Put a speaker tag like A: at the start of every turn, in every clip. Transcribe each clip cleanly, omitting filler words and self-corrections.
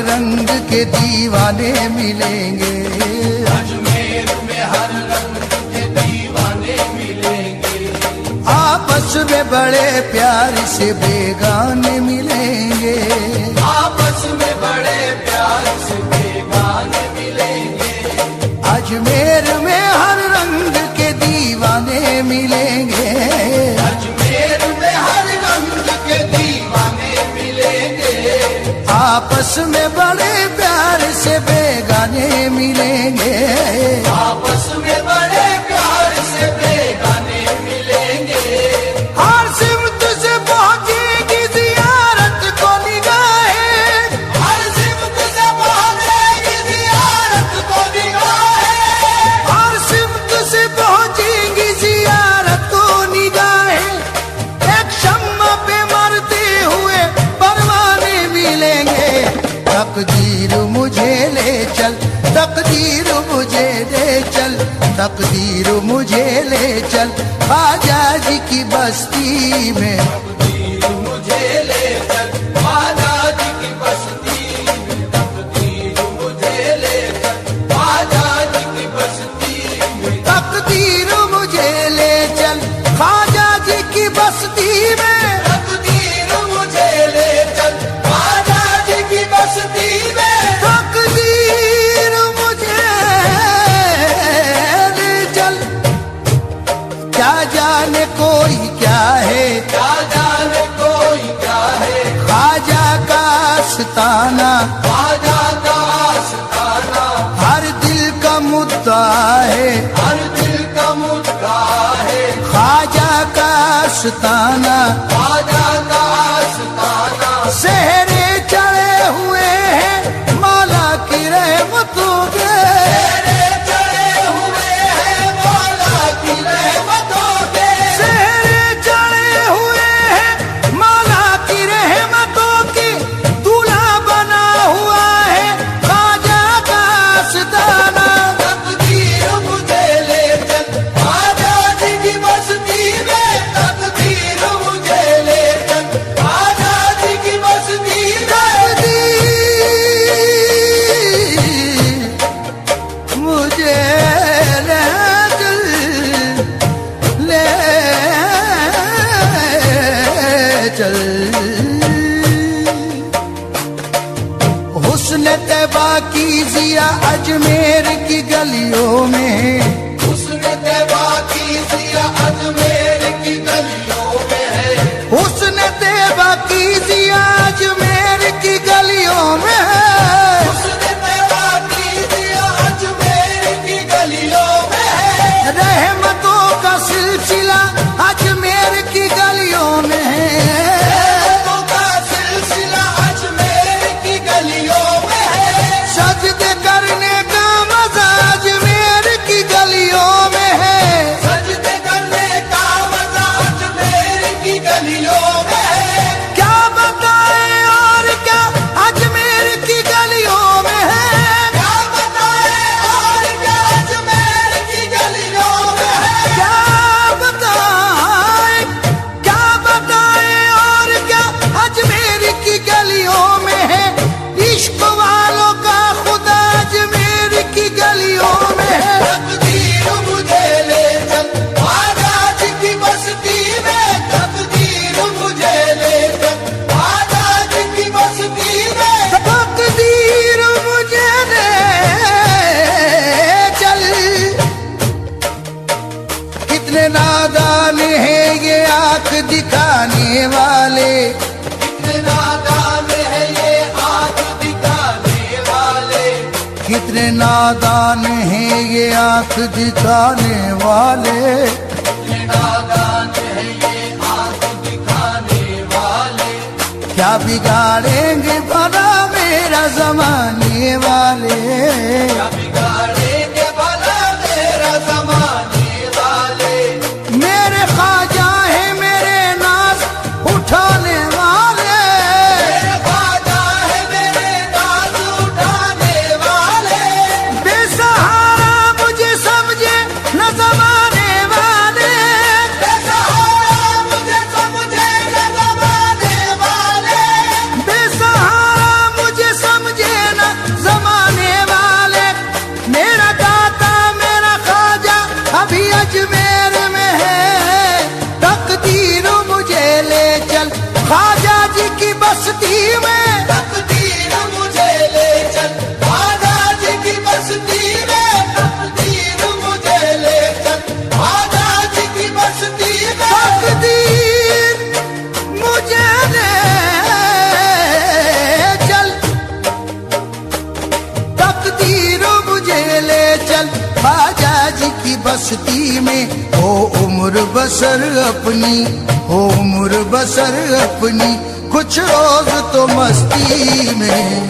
A: रंग के दीवाने मिलेंगे।
B: अजमेर में हर रंग के दीवाने मिलेंगे।
A: आपस में बड़े प्यार से बेगाने मिलेंगे।
B: आपस में बड़े प्यार से बेगाने मिलेंगे।
A: अजमेर में हर रंग के दीवाने मिलेंगे।
B: अजमेर में हर रंग के दीवाने मिलेंगे।
A: आपस में बड़े प्यार से बेगाने मिलेंगे।
B: आपस में बड़े प्यार से बेगाने मिलेंगे।
A: हर सिमत से पहुंचेगी जियारत को निगाहें।
B: हर सिमत से पहुंचेगी जियारत को निगाहें।
A: हर सिमत से पहुंचेगी जियारत को निगाहें। एक शम्मा पे मरते हुए परवाने मिलेंगे। तकदीर मुझे ले चल, तकदीर मुझे ले चल, तकदीर मुझे ले चल ख्वाजा जी की बस्ती में।
B: तकदीर मुझे ले चल ख्वाजा जी की बस्ती में। तकदीर मुझे ले चल ख्वाजा जी की बस्ती में।
A: तकदीर मुझे ले चल ख्वाजा जी की बस्ती में।
B: तकदीर मुझे ले चल ख्वाजा जी की बस्ती में।
A: तकदीर मुझे ले चल, क्या जाने कोई क्या है,
B: क्या जाने कोई क्या है।
A: ख्वाजा का आस्ताना
B: ख्वाजा का आस्ताना
A: हर दिल का मुद्दा है।
B: हर दिल का मुद्दा है।
A: ख्वाजा का आस्ताना
B: ख्वाजा का आस्ताना
A: सहरे चढ़े हुए हैं मौला की रहमतों के।
B: तेरे चढ़े हुए हैं मौला की रहमतों के।
A: सहरे चढ़े हुए हैं मौला की रहमतों की। दूल्हा बना हुआ है ख्वाजा का आस्ताना।
B: तकदीर मुझे ले चल ख्वाजा जी की बस्ती में। तकदीर मुझे ले चल ख्वाजा जी की बस्ती में।
A: मुझे ले चल, ले चल। हुस्न तैबा की जिया अजमेर की गलियों में।
B: उसने तैबा की जिया अजमेर की गलियों में है।
A: हुस्न तैबा की जिया अजमेर की गलियों में है।
B: उसने तैबा की जिया अजमेर की गलियों में है।
A: रहमतों का सिलसिला अजमेर की गलियों में है।
B: रहमतों का सिलसिला अजमेर की गलियों में है।
A: सजदे करने का मजा अजमेर की गलियों में है।
B: सजदे करने का मजा अजमेर की गलियों में है।
A: क्या बताएं और क्या अजमेर की गलियों में है।
B: क्या बताएं और क्या अजमेर की गलियों में है।
A: क्या बताएं, क्या बताएं और क्या अजमेर की गलियों में है। इश्क वालों का खुदा अजमेर की गलियों में है।
B: तकदीर मुझे ले चल ख्वाजा जी की बस्ती में। तकदीर मुझे ले चल ख्वाजा जी की बस्ती में।
A: तकदीर मुझे ले चल। कितने नादान हैं ये आंख दिखाने वाले।
B: कितने नादान है ये आंख दिखाने वाले।
A: कितने नादान हैं ये आंख दिखाने वाले।
B: कितने नादान है ये आंख दिखाने वाले।
A: क्या बिगाड़ेंगे भला मेरा जमाने वाले।
B: क्या बिगाड़ेंगे भला मेरा जमाने वाले।
A: मेरे ख्वाजा है मेरे नाज उठाने वाले।
B: मेरे ख्वाजा है मेरे नाज उठाने वाले।
A: बेसहारा मुझे समझे न जमाने वाले।
B: बेसहारा मुझे समझे न जमाने वाले।
A: बेसहारा उम्र बसर अपनी, हो उम्र बसर अपनी, कुछ रोज तो मस्ती में।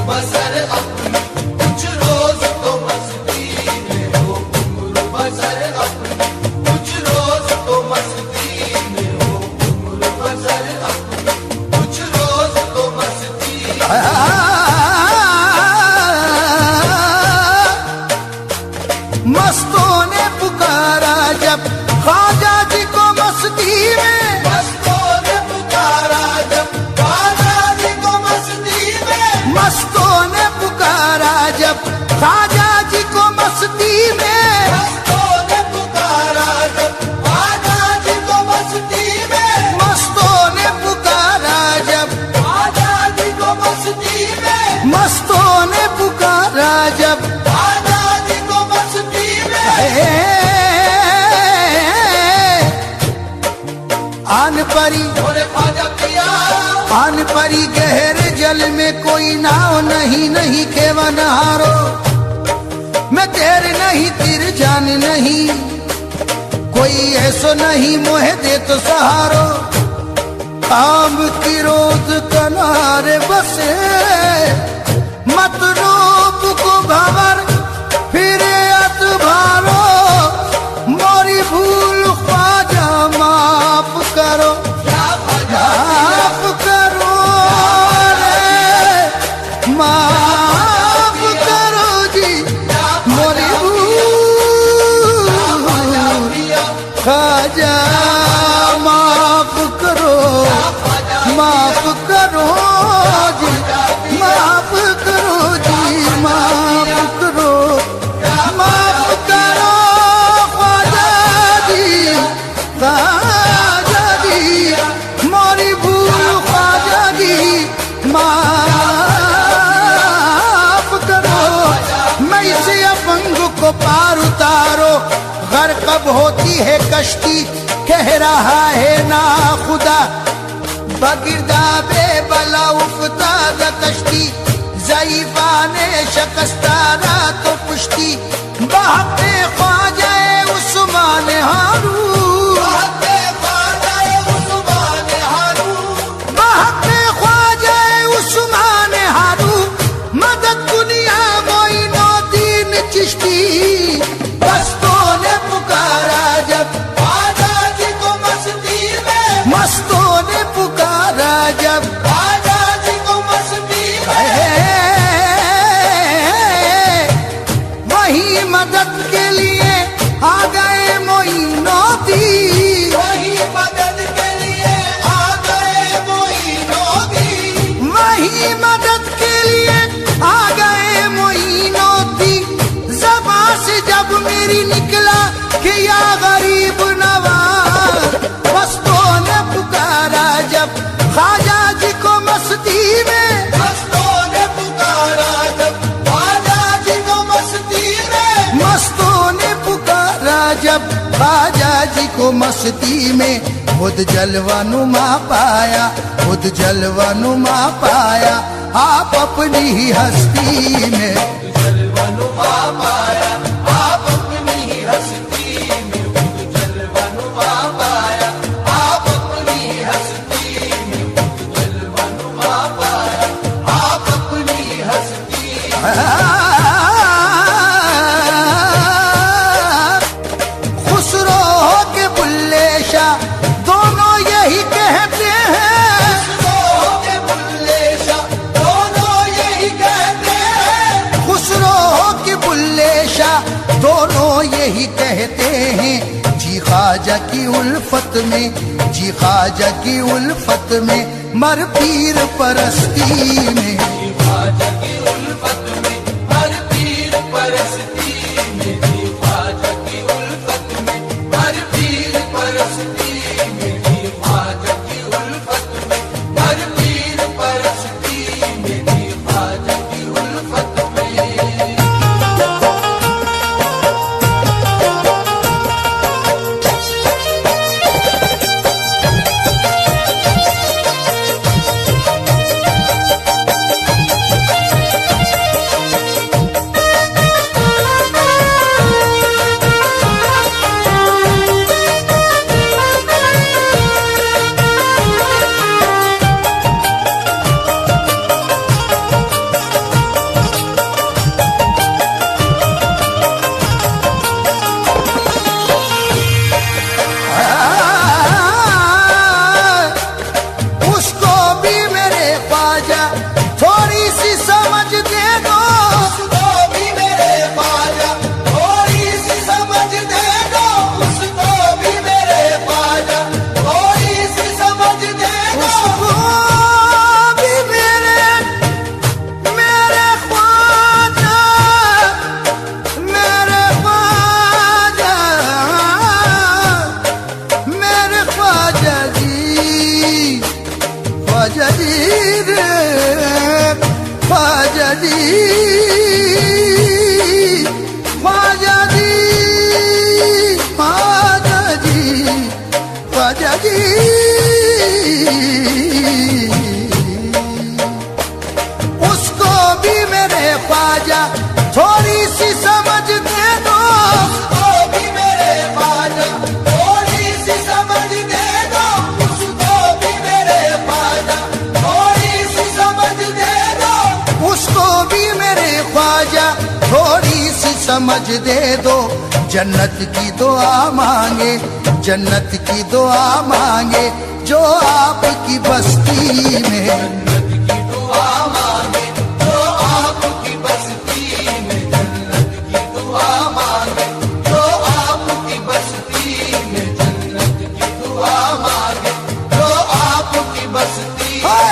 B: बसर अपनी कुछ रोज तो मस्ती में हो, उम्र बसर अपनी कुछ रोज तो मस्ती में हो, उम्र बसर अपनी कुछ रोज तो मस्ती में।
A: मस्तों ने पुकारा जब ख्वाजा जी को मस्ती में,
B: मस्तों ने पुकारा जब ख्वाजा जी को मस्ती में,
A: मस्तों ने पुकारा जब ख्वाजा जी को मस्ती में,
B: मस्तों ने पुकारा जब ख्वाजा जी को मस्ती में,
A: मस्तों ने पुकारा जब,
B: ख्वाजा जी को मस्ती में,
A: मस्तों ने पुकारा जब,
B: ख्वाजा जी को मस्ती में।
A: आन परी
B: बोले ख्वाजा पिया,
A: आन परी गहरे जल में कोई नाव नहीं, नहीं खेवन हारो, मैं तेरे नहीं तीर जान नहीं, कोई ऐसो नहीं मोहे दे तो सहारो। आम की रोज किनारे बसे मत रूप को भंवर फिरे अतभारो, मोरी भूल ख्वाजा माफ करो, माफ करो रे, माफ करो जी मोरी भूल, ख्वाजा माफ करो, माफ करो जी, माफ करो जी, माफ करो, माफ करो ख्वाजा जी, ख्वाजा जी मोरी भूल, ख्वाजा जी माफ करो, मैं इसे अपंग को पार उतारो, घर कब होती है कश्ती कह रहा है ना खुदा, बगिरदा बेबला उफ्ताद कश्ती, ज़ईफ़ा ने शकस्ताना तो पुश्ती, बहके ख्वाजा उस्मान हारू,
B: बहके ख्वाजा उस्मान हारू,
A: बहके ख्वाजा उस्मान हारू, मदद दुनिया मोइनुद्दीन चिश्ती। मस्तों ने पुकारा जब
B: ख्वाजा जी को मस्ती में,
A: मस्तों ने पुकारा जब,
B: ख्वाजा जी को मस्ती में।
A: वही मदद के लिए आ गए मोइनुद्दीन,
B: वही मदद के लिए आ गए मोइनुद्दीन,
A: वही मदद के लिए आ गए मोइनुद्दीन, ज़बां से जब मेरी निकला कि या गरीब नवाज, मस्तों ने पुकारा जब ख्वाजा जी को मस्ती में,
B: मस्तों ने पुकारा जब ख्वाजा जी को मस्ती में,
A: मस्तों ने पुकारा जब ख्वाजा जी को मस्ती में, खुद जलवा नुमा पाया, खुद जलवा नुमा पाया, आप अपनी ही हस्ती में।
B: जलवनुमा पाया आप अपनी हस्ती में, जलवनुमा पाया आप अपनी हस्ती में, जलवनुमा पाया आप अपनी हस्ती में।
A: खुसरो के बुल्ले शाह दोनों यही कहते हैं,
B: खुसरो के बुल्ले शाह दोनों यही कहते हैं,
A: खुसरो के बुल्ले शाह दोनों यही कहते हैं, जी ख्वाजा की उल्फत में, जी ख्वाजा की उल्फत में, मर पीर परस्ती में।
B: ख्वाजा की उल्फत में हर पीर परस्ती में, ख्वाजा की उल्फत में हर पीर परस्ती में, ख्वाजा की उल्फत में हर पीर परस्ती में, ख्वाजा की उल्फत में।
A: समझ दे दो, जन्नत की दुआ मांगे, जन्नत की दुआ मांगे जो आपकी बस्ती में।
B: जन्नत की दुआ मांगे जो आपकी बस्ती में, जन्नत की दुआ मांगे जो आपकी बस्ती में, जन्नत की दुआ मांगे जो आपकी बस्ती में।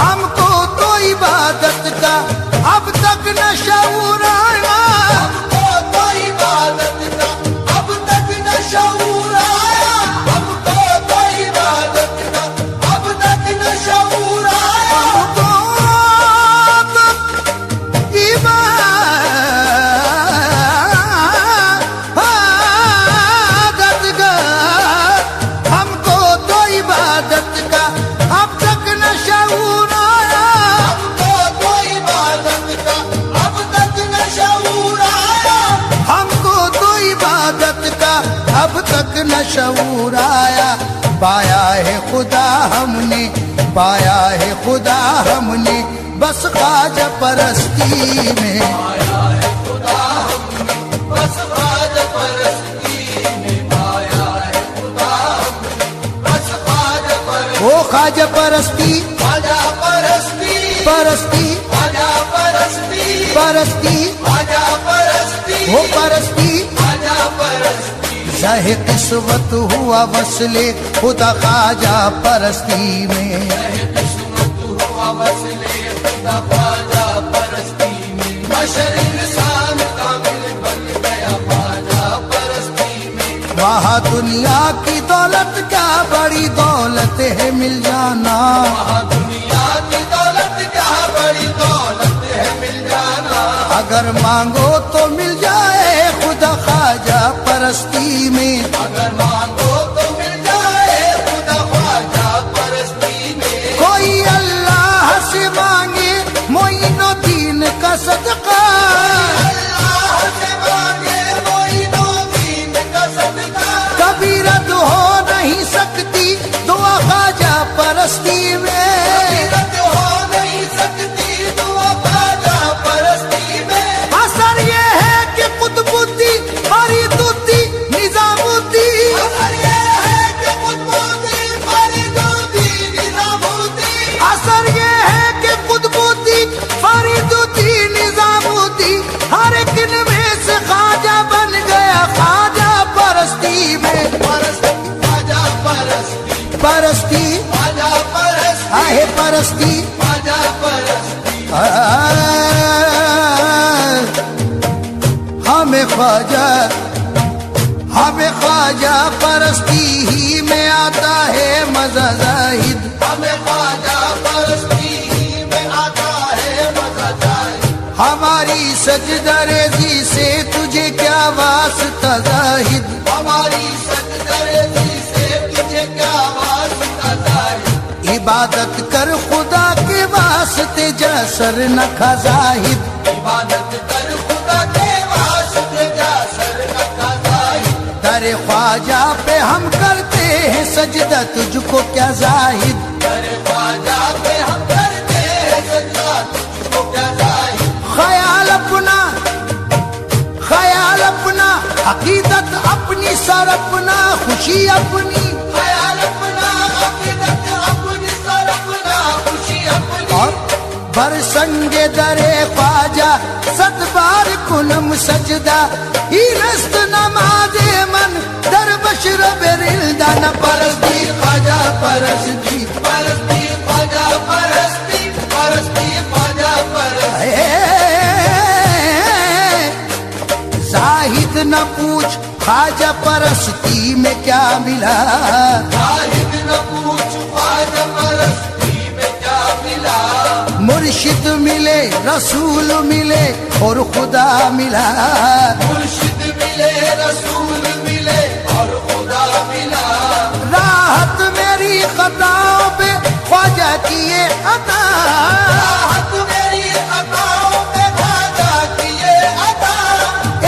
A: हमको तो इबादत का अब तक न शऊर आया,
B: हमको तो इबादत का अब तक न शऊर आया, हमको तो इबादत का अब तक न शऊर आया,
A: हमको तो इबादत का, हमको तो इबादत का अब तक न शऊर आया,
B: हमको तो इबादत का अब तक न शऊर आया,
A: हमको तो इबादत का अब तक न शऊर आया। पाया है खुदा हमने, पाया है खुदा हमने बस ख्वाजा परस्ती में।
B: आया है खुदा हमने बस ख्वाजा परस्ती में, आया है खुदा हमने बस ख्वाजा परस्ती,
A: वो ख्वाजा परस्ती,
B: ख्वाजा परस्ती,
A: परस्ती,
B: ख्वाजा परस्ती,
A: परस्ती,
B: ख्वाजा परस्ती,
A: वो परस्ती।
B: ख्वाजा परस्ती,
A: चाहे किस्मत हुआ वसले खुदा ख्वाजा परस्ती में।
B: किस्मत हुआ वसले खुदा ख्वाजा परस्ती में, बशर इंसान कामिल बन गया ख्वाजा परस्ती में।
A: वहाँ दुनिया की दौलत क्या बड़ी दौलत है मिल जाना,
B: वहाँ दुनिया की दौलत क्या बड़ी दौलत है मिल जाना,
A: अगर मांगो तो मिल जाए खुदा ख्वाजा परस्ती में।
B: अगर मांगो तो मिल जाए खुदा ख्वाजा परस्ती में।
A: कोई अल्लाह से मांगे मोइनुद्दीन का सदका,
B: अल्लाह से मांगे मोइनुद्दीन का सदका,
A: कभी रद्द हो नहीं सकती दुआ ख्वाजा परस्ती में।
B: रद्द हो नहीं सकती दुआ ख्वाजा परस्ती में।
A: असर ये है कि कुतुबुद्दीन फरीदुद्दीन निजामुद्दीन,
B: असर ये है कि कुतुबुद्दीन फरीदुद्दीन निजामुद्दीन,
A: असर ये है कि कुतुबुद्दीन फरीदुद्दीन निजामुद्दीन हर एक में से ख्वाजा बन गया ख्वाजा परस्ती में।
B: परस्ती ख्वाजा परस्ती,
A: परस्ती
B: ख्वाजा परस्ती,
A: आहे परस्ती,
B: ख्वाजा परस्ती,
A: हमें ख्वाजा, हमें ख्वाजा परस्ती ही में आता है मजा जाहिद।
B: हमें ख्वाजा परस्ती ही में आता है मजा जाहिद।
A: हमारी सजदरेजी से तुझे क्या वास्ता जाहिद,
B: हमारी सजदरेजी से तुझे क्या वास्ता जाहिद।
A: इबादत कर खुदा के वास्ते जसर न खा जाहिद।
B: इबादत कर खुदा के वास्ते जा सर न खा जाहिद।
A: दरे ख्वाजा पे हम करते हैं सजदा तुझको क्या जाहिद।
B: तेरे ख्वाजा पे हम करते हैं सजदा तुझको क्या जाहिद।
A: ख्याल अपना, ख्याल अपना, अकीदत अपनी, सर अपना, खुशी अपनी,
B: ख्याल अपना, अकीदत अपनी, सर अपना, खुशी अपनी।
A: और बरसंगे दरे ख्वाजा सत बार कुनम सजदा ही रस्त नमाजे मन दर बशर बेरिल्दा न परस्ती ख्वाजा परस्ती।
B: परस्ती ख्वाजा परस्ती, परस्ती ख्वाजा परस्ती।
A: जाहिद न पूछ ख्वाजा परस्ती में क्या मिला,
B: जाहिद न पूछ ख्वाजा परस्ती में क्या मिला।
A: मुर्शिद मिले रसूल मिले और खुदा मिला।
B: मुर्शिद मिले रसूल मिले और खुदा मिला।
A: राहत मेरी खताओं पे ख्वाजा किए अता,
B: राहत मेरी खताओं पे ख्वाजा किए अता।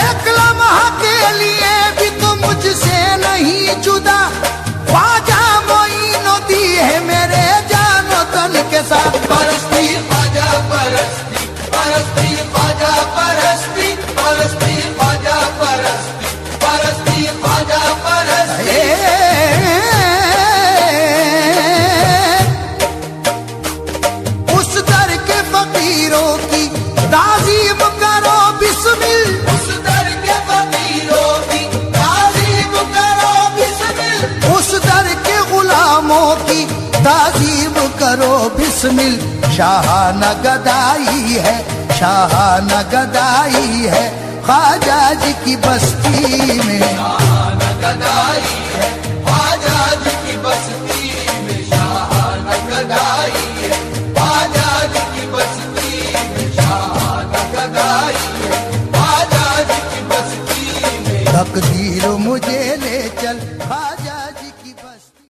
A: एक लम्हा के लिए भी तो मुझसे नहीं जुदा ख्वाजा मोइनुद्दीन है मेरे जानो तन के के साथ
B: परस्ती ख्वाजा परस्ती, परस्ती ख्वाजा परस्ती, परस्ती ख्वाजा परस्ती, परस्ती ख्वाजा परस्ती।
A: उस दर के फकीरों की ताजीम करो बिस्मिल,
B: उस दर के फकीरों की ताजीम करो बिस्मिल,
A: उस दर के गुलामों की ताजीम करो बिस्मिल। शाहाना गदाई है, शाहाना गदाई है ख्वाजा जी की बस्ती में।
B: शाहाना गदाई है